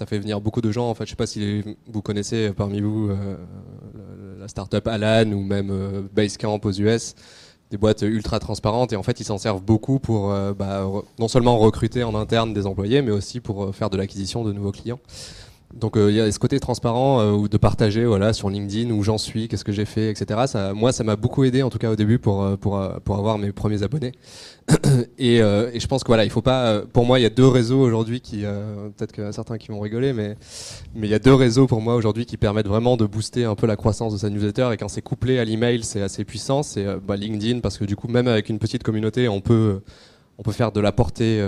S4: fait venir beaucoup de gens. En fait, je ne sais pas si vous connaissez parmi vous la startup Alan ou même Basecamp aux US. Des boîtes ultra transparentes, et en fait ils s'en servent beaucoup pour non seulement recruter en interne des employés, mais aussi pour faire de l'acquisition de nouveaux clients. Donc il y a ce côté transparent ou de partager voilà sur LinkedIn où j'en suis, qu'est-ce que j'ai fait, etc. Ça m'a beaucoup aidé en tout cas au début pour avoir mes premiers abonnés. Et je pense que voilà, il faut pas. Pour moi, il y a 2 réseaux aujourd'hui qui peut-être qu'il y a certains qui vont rigoler, mais il y a 2 réseaux pour moi aujourd'hui qui permettent vraiment de booster un peu la croissance de sa newsletter. Et quand c'est couplé à l'email, c'est assez puissant. C'est LinkedIn parce que du coup, même avec une petite communauté, on peut faire de la portée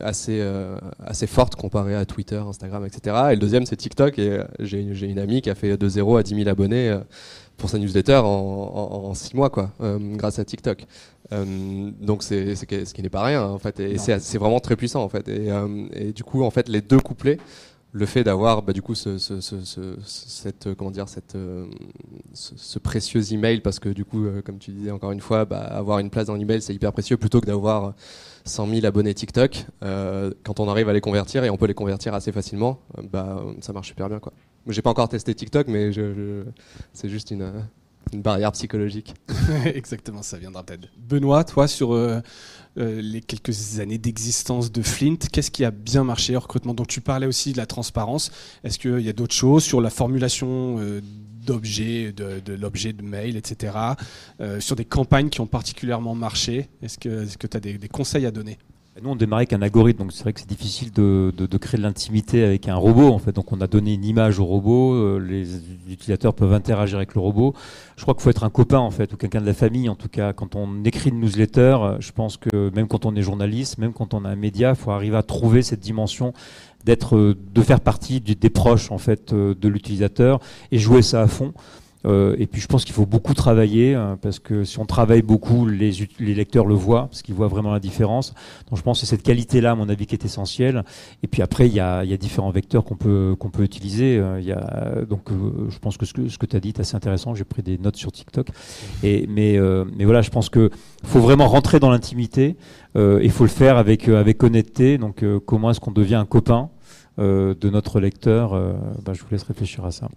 S4: assez forte comparée à Twitter, Instagram, etc. Et le deuxième, c'est TikTok. Et j'ai une amie qui a fait de 0 à 10 000 abonnés pour sa newsletter en 6 mois, quoi, grâce à TikTok. Donc c'est ce qui n'est pas rien, en fait. Et c'est vraiment très puissant, en fait. Et du coup, en fait, les 2 couplés, le fait d'avoir du coup ce précieux email, parce que du coup comme tu disais encore une fois, avoir une place dans l'email c'est hyper précieux plutôt que d'avoir 100 000 abonnés TikTok. Quand on arrive à les convertir, et on peut les convertir assez facilement, ça marche super bien, quoi. J'ai pas encore testé TikTok, mais c'est juste une barrière psychologique.
S5: Exactement, ça viendra peut-être. Benoît, toi, sur les quelques années d'existence de Flint, qu'est-ce qui a bien marché au recrutement? Donc tu parlais aussi de la transparence. Est-ce qu'il y a d'autres choses sur la formulation d'objets, de l'objet de mail, etc. Sur des campagnes qui ont particulièrement marché? Est-ce que tu as des conseils à donner?
S3: Nous, on démarrait avec un algorithme, donc c'est vrai que c'est difficile de créer de l'intimité avec un robot, en fait. Donc on a donné une image au robot, les utilisateurs peuvent interagir avec le robot. Je crois qu'il faut être un copain, en fait, ou quelqu'un de la famille, en tout cas. Quand on écrit une newsletter, je pense que même quand on est journaliste, même quand on a un média, il faut arriver à trouver cette dimension de faire partie des proches, en fait, de l'utilisateur, et jouer ça à fond. Et puis je pense qu'il faut beaucoup travailler, parce que si on travaille beaucoup, les lecteurs le voient, parce qu'ils voient vraiment la différence. Donc je pense que c'est cette qualité-là, à mon avis, qui est essentielle. Et puis après, il y a différents vecteurs qu'on peut utiliser. Je pense que ce que tu as dit est assez intéressant. J'ai pris des notes sur TikTok. Mais voilà, je pense que faut vraiment rentrer dans l'intimité. Il faut le faire avec honnêteté. Donc comment est-ce qu'on devient un copain de notre lecteur? Je vous laisse réfléchir à ça.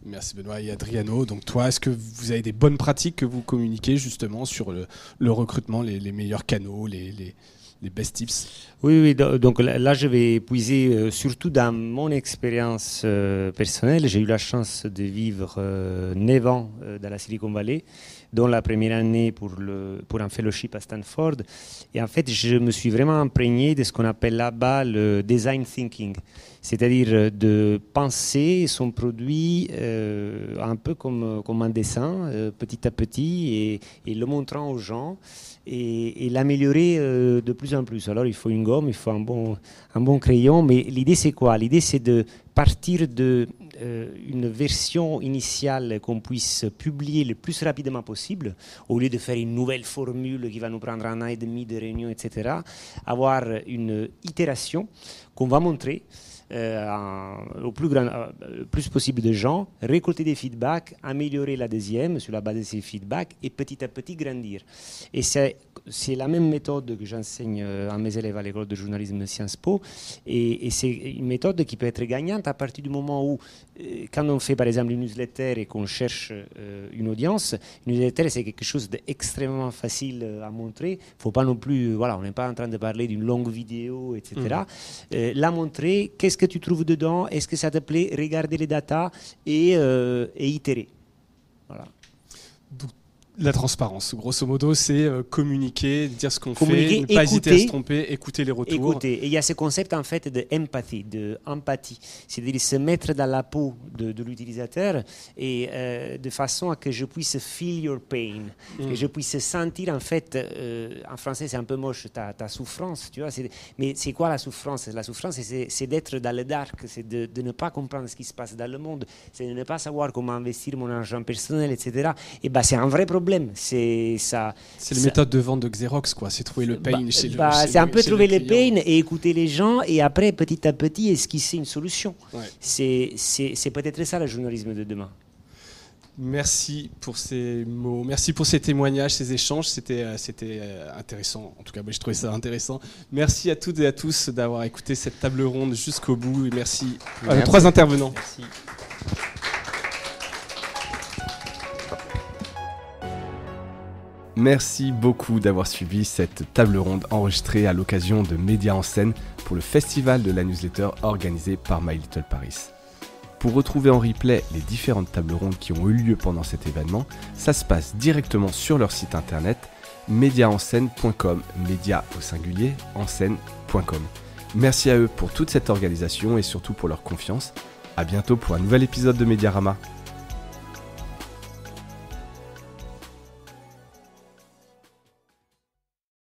S5: Merci Benoît et Adriano. Donc toi, est-ce que vous avez des bonnes pratiques que vous communiquez justement sur le recrutement, les meilleurs canaux, les best tips?
S2: Oui, donc là je vais puiser surtout dans mon expérience personnelle. J'ai eu la chance de vivre 9 ans dans la Silicon Valley, dont la première année pour un fellowship à Stanford. Et en fait, je me suis vraiment imprégné de ce qu'on appelle là-bas le design thinking, c'est-à-dire de penser son produit un peu comme un dessin, petit à petit, et le montrant aux gens, et l'améliorer de plus en plus. Alors il faut une gomme, il faut un bon crayon, mais l'idée c'est quoi? L'idée c'est de partir une version initiale qu'on puisse publier le plus rapidement possible, au lieu de faire une nouvelle formule qui va nous prendre 1 an et demi de réunion, etc. Avoir une itération qu'on va montrer au plus possible de gens, récolter des feedbacks, améliorer la deuxième sur la base de ces feedbacks et petit à petit grandir. Et c'est la même méthode que j'enseigne à mes élèves à l'école de journalisme Sciences Po, et c'est une méthode qui peut être gagnante à partir du moment où, quand on fait par exemple une newsletter et qu'on cherche une audience, une newsletter c'est quelque chose d'extrêmement facile à montrer. Il ne faut pas non plus, on n'est pas en train de parler d'une longue vidéo, etc. La montrer, qu'est-ce que tu trouves dedans, est-ce que ça te plaît, regarder les datas et itérer. Voilà.
S5: La transparence, grosso modo, c'est communiquer, dire ce qu'on fait, ne pas hésiter à se tromper, écouter les retours.
S2: Écouter. Et il y a ce concept en fait d'empathie, c'est-à-dire se mettre dans la peau de l'utilisateur et de façon à que je puisse feel your pain, que je puisse sentir en fait, en français c'est un peu moche, ta souffrance, tu vois. Mais c'est quoi la souffrance? La souffrance, c'est d'être dans le dark, c'est de ne pas comprendre ce qui se passe dans le monde, c'est de ne pas savoir comment investir mon argent personnel, etc. Et c'est un vrai problème. C'est
S5: les méthodes de vente de Xerox, quoi. C'est trouver le pain chez
S2: c'est un peu trouver le pain et écouter les gens, et après, petit à petit, esquisser une solution. Ouais. C'est peut-être ça le journalisme de demain.
S5: Merci pour ces mots, merci pour ces témoignages, ces échanges, c'était intéressant. En tout cas, je trouvais ça intéressant. Merci à toutes et à tous d'avoir écouté cette table ronde jusqu'au bout, et merci à nos 3 intervenants.
S2: Merci.
S1: Merci beaucoup d'avoir suivi cette table ronde enregistrée à l'occasion de Média en scène pour le festival de la newsletter organisé par My Little Paris. Pour retrouver en replay les différentes tables rondes qui ont eu lieu pendant cet événement, ça se passe directement sur leur site internet mediaenscène.com, média au singulier, enscène.com. Merci à eux pour toute cette organisation et surtout pour leur confiance. À bientôt pour un nouvel épisode de Mediarama.